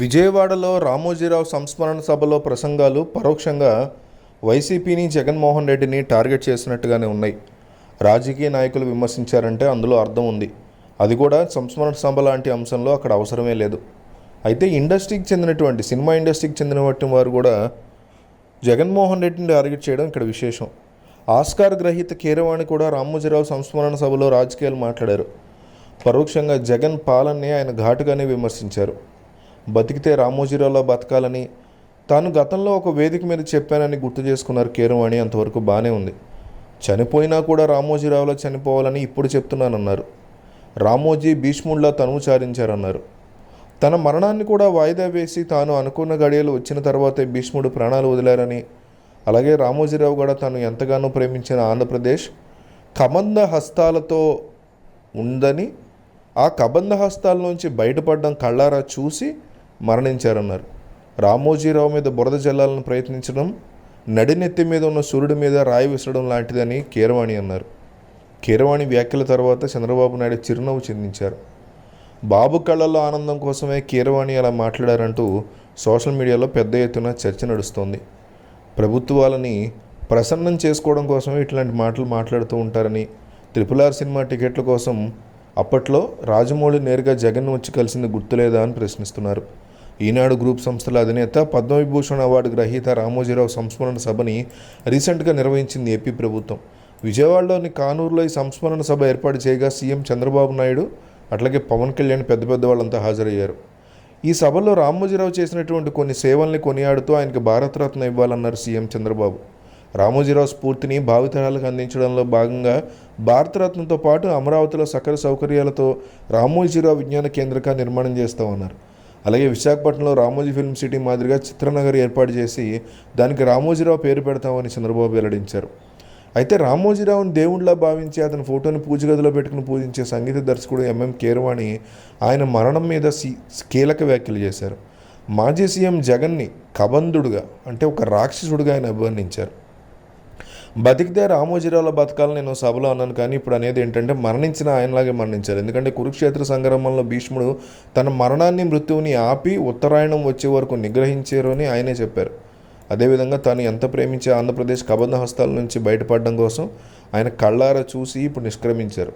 విజయవాడలో రామోజీరావు సంస్మరణ సభలో ప్రసంగాలు పరోక్షంగా వైసీపీని జగన్మోహన్ రెడ్డిని టార్గెట్ చేసినట్టుగానే ఉన్నాయి. రాజకీయ నాయకులు విమర్శించారంటే అందులో అర్థం ఉంది. అది కూడా సంస్మరణ సభ లాంటి అంశంలో అక్కడ అవసరమే లేదు. అయితే సినిమా ఇండస్ట్రీకి చెందినటువంటి వారు కూడా జగన్మోహన్ రెడ్డిని టార్గెట్ చేయడం ఇక్కడ విశేషం. ఆస్కార్ గ్రహీత కీరవాణి కూడా రామోజీరావు సంస్మరణ సభలో రాజకీయాలు మాట్లాడారు. పరోక్షంగా జగన్ పాలనని ఆయన ఘాటుగానే విమర్శించారు. బతికితే రామోజీరావులో బతకాలని తాను గతంలో ఒక వేదిక మీద చెప్పానని గుర్తు చేసుకున్నారు కీరవాణి. అంతవరకు బాగానే ఉంది. చనిపోయినా కూడా రామోజీరావులో చనిపోవాలని ఇప్పుడు చెప్తున్నానన్నారు. రామోజీ భీష్ముడిలా తనువు చారించారన్నారు. తన మరణాన్ని కూడా వాయిదా వేసి తాను అనుకున్న గడియలు వచ్చిన తర్వాతే భీష్ముడు ప్రాణాలు వదిలారని, అలాగే రామోజీరావు కూడా తాను ఎంతగానో ప్రేమించిన ఆంధ్రప్రదేశ్ కబంధ హస్తాలతో ఉందని, ఆ కబంధ హస్తాల నుంచి బయటపడడం కళ్ళారా చూసి మరణించారన్నారు. రామోజీరావు మీద బురద జల్లాలను ప్రయత్నించడం నడినెత్తి మీద ఉన్న సూర్యుడి మీద రాయి విసరడం లాంటిదని కీరవాణి అన్నారు. కీరవాణి వ్యాఖ్యల తర్వాత చంద్రబాబు నాయుడు చిరునవ్వు చిందించారు. బాబు కళ్ళల్లో ఆనందం కోసమే కీరవాణి అలా మాట్లాడారంటూ సోషల్ మీడియాలో పెద్ద ఎత్తున చర్చ నడుస్తోంది. ప్రభుత్వాలని ప్రసన్నం చేసుకోవడం కోసమే ఇట్లాంటి మాటలు మాట్లాడుతూ ఉంటారని, RRR సినిమా టికెట్ల కోసం అప్పట్లో రాజమౌళి నేరుగా జగన్ వచ్చి కలిసింది గుర్తులేదా అని ప్రశ్నిస్తున్నారు. ఈనాడు గ్రూప్ సంస్థల అధినేత పద్మవిభూషణ్ అవార్డు గ్రహీత రామోజీరావు సంస్మరణ సభని రీసెంట్గా నిర్వహించింది ఏపీ ప్రభుత్వం. విజయవాడలోని కానూరులో ఈ సంస్మరణ సభ ఏర్పాటు చేయగా సీఎం చంద్రబాబు నాయుడు, అట్లాగే పవన్ కళ్యాణ్ పెద్ద వాళ్ళంతా హాజరయ్యారు. ఈ సభలో రామోజీరావు చేసినటువంటి కొన్ని సేవల్ని కొనియాడుతూ ఆయనకు భారతరత్న ఇవ్వాలన్నారు సీఎం చంద్రబాబు. రామోజీరావు స్ఫూర్తిని భావితరాలకు అందించడంలో భాగంగా భారతరత్నతో పాటు అమరావతిలో సకల సౌకర్యాలతో రామోజీరావు విజ్ఞాన కేంద్రంగా నిర్మాణం చేస్తామన్నారు. అలాగే విశాఖపట్నంలో రామోజీ ఫిల్మ్ సిటీ మాదిరిగా చిత్రనగర్ ఏర్పాటు చేసి దానికి రామోజీరావు పేరు పెడతామని చంద్రబాబు వెల్లడించారు. అయితే రామోజీరావుని దేవుడిలా భావించి అతని ఫోటోని పూజ గదిలో పెట్టుకుని పూజించే సంగీత దర్శకుడు కీరవాణి ఆయన మరణం మీద కీలక వ్యాఖ్యలు చేశారు. మాజీ సీఎం జగన్ని కబంధుడుగా, అంటే ఒక రాక్షసుడిగా ఆయన అభివర్ణించారు. బతికితే రామోజీరావులో బతకాలని నేను సభలో అన్నాను, కానీ ఇప్పుడు అనేది ఏంటంటే మరణించిన ఆయనలాగే మరణించారు. ఎందుకంటే కురుక్షేత్ర సంగ్రామంలో భీష్ముడు తన మృత్యువుని ఆపి ఉత్తరాయణం వచ్చే వరకు నిగ్రహించారు అని ఆయనే చెప్పారు. అదేవిధంగా తాను ఎంత ప్రేమించే ఆంధ్రప్రదేశ్ కబంధ హస్తాల నుంచి బయటపడడం కోసం ఆయన కళ్ళారా చూసి ఇప్పుడు నిష్క్రమించారు.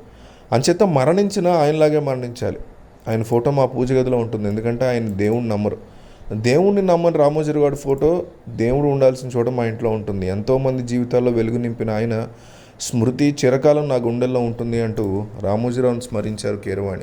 అంచేత మరణించిన ఆయనలాగే మరణించాలి. ఆయన ఫోటో మా పూజ గదిలో ఉంటుంది. ఎందుకంటే ఆయన దేవుణ్ణి నమ్మని రామోజీరావు గారి ఫోటో దేవుడు ఉండాల్సిన చోట మా ఇంట్లో ఉంటుంది. ఎంతోమంది జీవితాల్లో వెలుగు నింపిన ఆయన స్మృతి చిరకాలం నా గుండెల్లో ఉంటుంది అంటూ రామోజీరావుని స్మరించారు కీరవాణి.